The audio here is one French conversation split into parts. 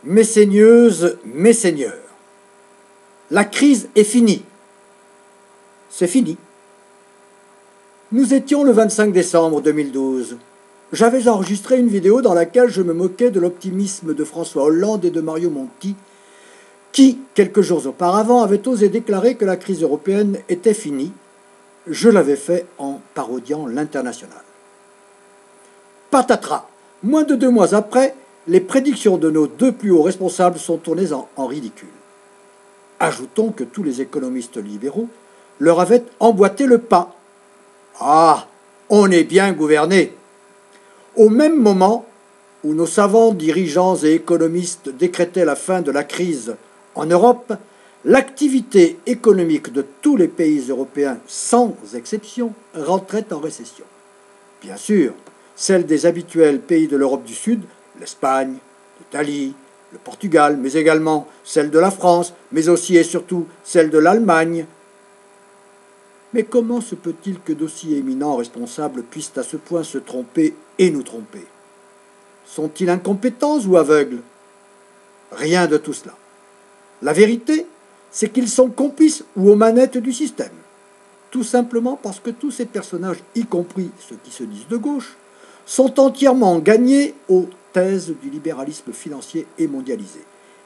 Messeigneuses, messeigneurs, la crise est finie. C'est fini. Nous étions le 25 décembre 2012. J'avais enregistré une vidéo dans laquelle je me moquais de l'optimisme de François Hollande et de Mario Monti, qui, quelques jours auparavant, avaient osé déclarer que la crise européenne était finie. Je l'avais fait en parodiant l'international. Patatras, moins de 2 mois après, les prédictions de nos 2 plus hauts responsables sont tournées en ridicule. Ajoutons que tous les économistes libéraux leur avaient emboîté le pas. Ah, on est bien gouverné. Au même moment où nos savants dirigeants et économistes décrétaient la fin de la crise en Europe, l'activité économique de tous les pays européens, sans exception, rentrait en récession. Bien sûr, celle des habituels pays de l'Europe du Sud, l'Espagne, l'Italie, le Portugal, mais également celle de la France, mais aussi et surtout celle de l'Allemagne. Mais comment se peut-il que d'aussi éminents responsables puissent à ce point se tromper et nous tromper? Sont-ils incompétents ou aveugles? Rien de tout cela. La vérité, c'est qu'ils sont complices ou aux manettes du système. Tout simplement parce que tous ces personnages, y compris ceux qui se disent de gauche, sont entièrement gagnés aux thèses du libéralisme financier et mondialisé.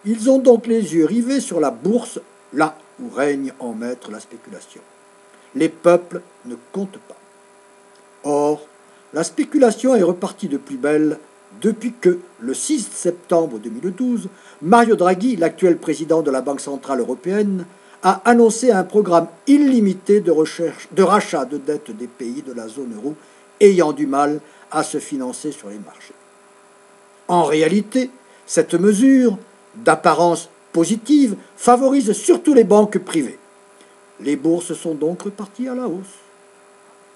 Ils ont donc les yeux rivés sur la bourse, là où règne en maître la spéculation. Les peuples ne comptent pas. Or, la spéculation est repartie de plus belle depuis que, le 6 septembre 2012, Mario Draghi, l'actuel président de la Banque centrale européenne, a annoncé un programme illimité de rachat de dettes des pays de la zone euro ayant du mal à se financer sur les marchés. En réalité, cette mesure, d'apparence positive, favorise surtout les banques privées. Les bourses sont donc reparties à la hausse.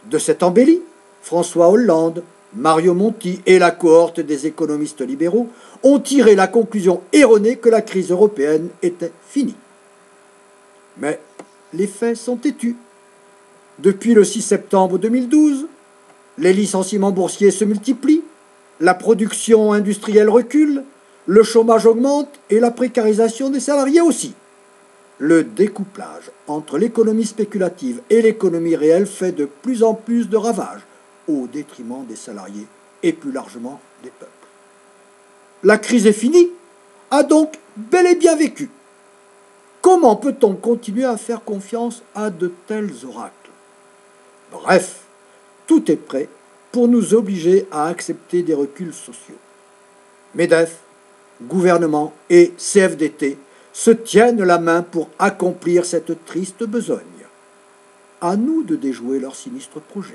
De cette embellie, François Hollande, Mario Monti et la cohorte des économistes libéraux ont tiré la conclusion erronée que la crise européenne était finie. Mais les faits sont têtus. Depuis le 6 septembre 2012, les licenciements boursiers se multiplient, la production industrielle recule, le chômage augmente et la précarisation des salariés aussi. Le découplage entre l'économie spéculative et l'économie réelle fait de plus en plus de ravages au détriment des salariés et plus largement des peuples. La crise est finie, a donc bel et bien vécu. Comment peut-on continuer à faire confiance à de tels oracles? Bref, tout est prêt pour nous obliger à accepter des reculs sociaux. MEDEF, gouvernement et CFDT se tiennent la main pour accomplir cette triste besogne. À nous de déjouer leur sinistre projet.